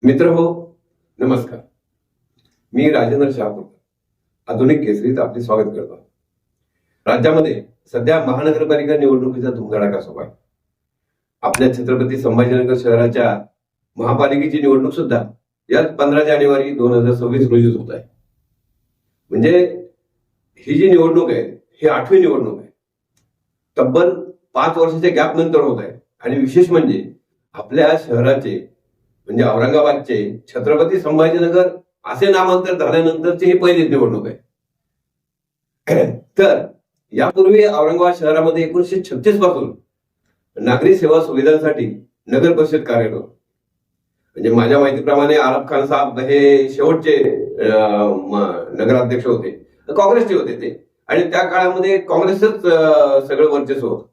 मित्र हो, नमस्कार. मी राजेंद्र शहापूरकर आधुनिक केसरीत आपले स्वागत करतो. राज्यामध्ये सध्या महानगरपालिका निवडणुकीचा धुमधडाका सुरू आहे. आपल्या छत्रपती संभाजीनगर शहराच्या महापालिकेची निवडणूक सुद्धा याच 15 जानेवारी 2026 रोजी होत आहे. म्हणजे ही जी निवडणूक आहे ही 8वी निवडणूक आहे. तब्बल 5 वर्षाच्या गॅप नंतर होत आहे. आणि विशेष म्हणजे आपल्या शहराचे म्हणजे औरंगाबादचे छत्रपती संभाजीनगर असे नामांतर झाल्यानंतरची ही पहिलीच निवडणूक आहे. तर यापूर्वी औरंगाबाद शहरामध्ये 1936 पासून नागरी सेवा सुविधांसाठी नगर परिषद कार्यरत होती. म्हणजे माझ्या माहितीप्रमाणे आरब खान साहेब हे शेवटचे नगराध्यक्ष होते, काँग्रेसचे होते ते, आणि त्या काळामध्ये काँग्रेसच सगळं वर्चस्व होतं.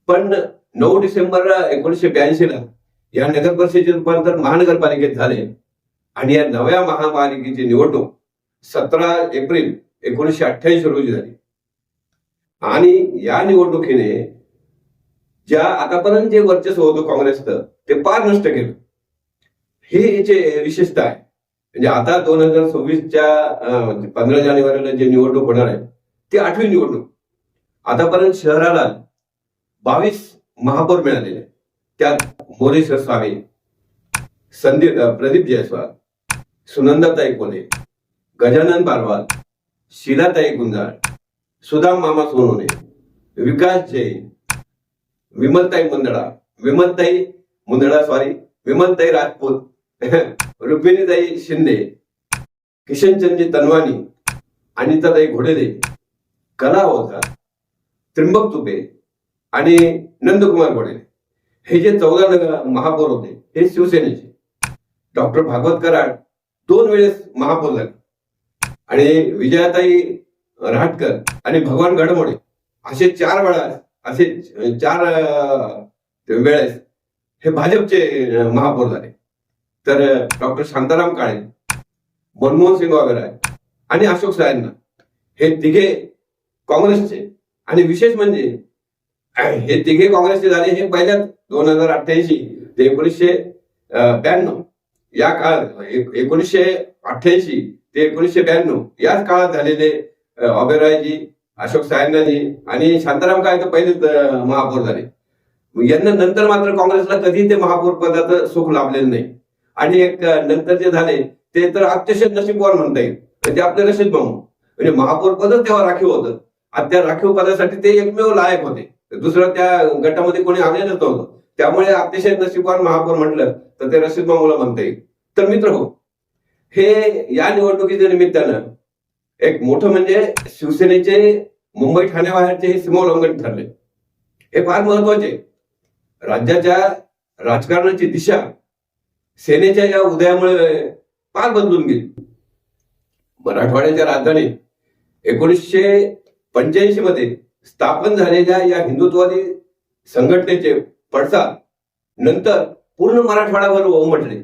पण 9 डिसेंबर 1982 ला या नगर परिषदेचे रूपांतर महानगरपालिकेत झाले आणि या नव्या महापालिकेची निवडणूक 17 एप्रिल 1988 रोजी झाली. आणि या निवडणुकीने ज्या आतापर्यंत जे वर्चस्व होतं काँग्रेसचं ते पार नष्ट केलं. हे याचे विशेषता आहे. म्हणजे आता 2026च्या 15 जानेवारीला जे निवडणूक होणार आहे ती 8वी निवडणूक. आतापर्यंत शहराला 22 महापौर मिळालेले, त्यात मोरेश्वर स्वामी, प्रदीप जयस्वाल, सुनंदाताई कोले, गजानन बारवाल, शीलाताई गुंजाळ, सुदाम मामा सोनवणे, विकास जैन, विमलताई राजपूत, रुक्मिणीताई शिंदे, किशनचंदजी तनवानी, अनिताताई घोडेले, कला ओझा, त्रिंबक तुपे आणि नंदकुमार घोडेले, हे जे 14 महापौर होते हे शिवसेनेचे. डॉक्टर भागवत कराड 2 वेळेस महापौर झाले आणि विजयाताई रहाटकर आणि भगवान घडमोडे असे 4 वेळेस हे भाजपचे महापौर झाले. तर डॉक्टर शांताराम काळे, मनमोहन सिंग वगैरे आणि अशोक सरांना हे तिघे काँग्रेसचे. आणि विशेष म्हणजे हे तिघे काँग्रेसचे झाले हे पहिल्या 2088 ते 1992 या काळात, 1988 ते 1992 याच काळात झालेले ओबेरॉयजी, अशोक सायनाजी आणि शांताराम काळे तर पहिलेच महापौर झाले. यांना नंतर मात्र काँग्रेसला कधी ते महापौर पदाचं सुख लाभलेलं नाही. आणि एक नंतर जे झाले ते तर अतिशय नशीबवान म्हणता येईल, म्हणजे आपले रशीद भाऊ. म्हणजे महापौर पदच तेव्हा राखीव होतं. आता त्या राखीव पदासाठी ते एकमेव लायक होते, दुसरं त्या गटामध्ये कोणी आलेलंच नव्हतं. त्यामुळे अतिशय नशीबवान महापौर म्हटलं तर ते रशीद भाऊला म्हणता येईल. तर मित्र हो, हे या निवडणुकीच्या निमित्तानं एक मोठं म्हणजे शिवसेनेचे मुंबई ठाण्याबाहेरचे हे सीमोल्लंघन ठरले. हे फार महत्वाचे. राज्याच्या राजकारणाची दिशा सेनेच्या या उदयामुळे फार बदलून गेली. मराठवाड्याच्या राजधानीत 1985 मध्ये स्थापन झालेल्या या हिंदुत्ववादी संघटनेचे पडसाद नंतर पूर्ण मराठवाड्यावर उमटले.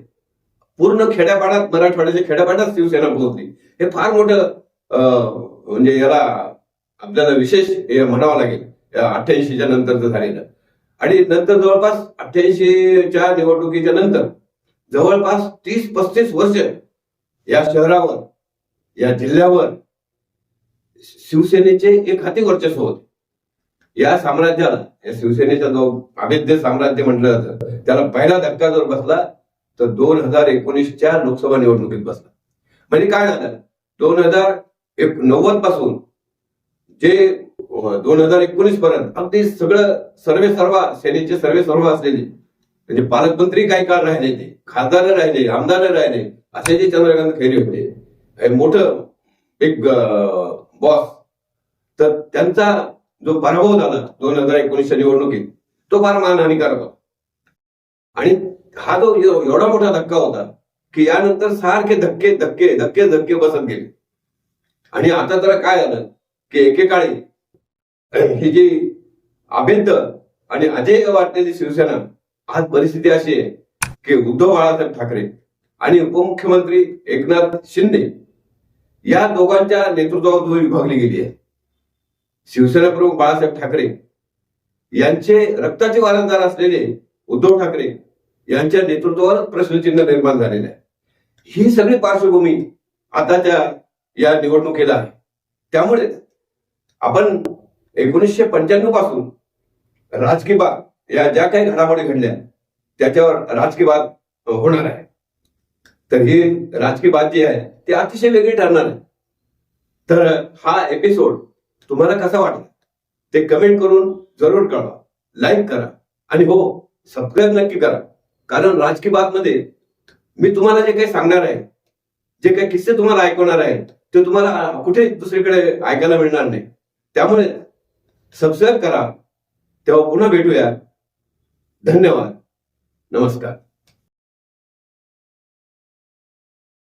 पूर्ण खेड्यापाड्यात, मराठवाड्याच्या खेड्यापाड्यात शिवसेना पोहोचली. हे फार मोठं म्हणजे याला आपल्याला विशेष म्हणावं लागेल 88च्या नंतरचं झालेलं. आणि नंतर जवळपास 88च्या निवडणुकीच्या नंतर जवळपास 30-35 वर्ष या शहरावर, या जिल्ह्यावर शिवसेनेचे एक हाती वर्चस्व होते. या साम्राज्याला, या शिवसेनेचा जो अभेद्य साम्राज्य म्हटलं जातं त्याला पहिला धक्का जर बसला तर 2019च्या लोकसभा निवडणुकीत बसला. म्हणजे काय झालं, 2090 पासून जे 2019 पर्यंत अगदी सगळं सेनेचे सर्व असलेले म्हणजे पालकमंत्री काही काळ राहिले, ते खासदार राहिले, आमदार राहिले, असे जे चंद्रकांत खैरे होते, मोठं एक बॉस, तर त्यांचा जो पराभव झाला 2019च्या निवडणुकीत तो फार मानहानिकारक होता. आणि हा जो एवढा मोठा धक्का होता की यानंतर सारखे धक्के बसत गेले. आणि आता तर काय झालं की एकेकाळी ही जी अभेद्य आणि अजेय वाटलेली शिवसेना, आज परिस्थिती अशी आहे की उद्धव बाळासाहेब ठाकरे आणि उपमुख्यमंत्री एकनाथ शिंदे या दोघांच्या नेतृत्वावर विभागली गेली आहे. शिवसेना प्रमुख बाळासाहेब ठाकरे यांचे रक्ताचे वारसदार असलेले उद्धव ठाकरे यांच्या नेतृत्वावर प्रश्नचिन्ह निर्माण झालेलं आहे. ही सगळी पार्श्वभूमी आताच्या या निवडणुकीला आहे. त्यामुळे आपण 1995 पासून राजकीय बाग या ज्या काही घडामोडी घडल्या त्याच्यावर राजकीय बाग होणार आहे. तर ही राजकीय बाब जी आहे ती अतिशय वेगळी ठरणार आहे. तर हा एपिसोड तुम्हाला कसा वाटला ते कमेंट करून जरूर कळवा, लाईक करा आणि हो, सबस्क्राईब नक्की करा. कारण राजकीय बाब मध्ये मी तुम्हाला जे काही सांगणार आहे, जे काही किस्से तुम्हाला ऐकवणार आहे ते तुम्हाला कुठे दुसरीकडे ऐकायला मिळणार नाही. त्यामुळे सबस्क्राईब करा. तेव्हा पुन्हा भेटूया. धन्यवाद. नमस्कार.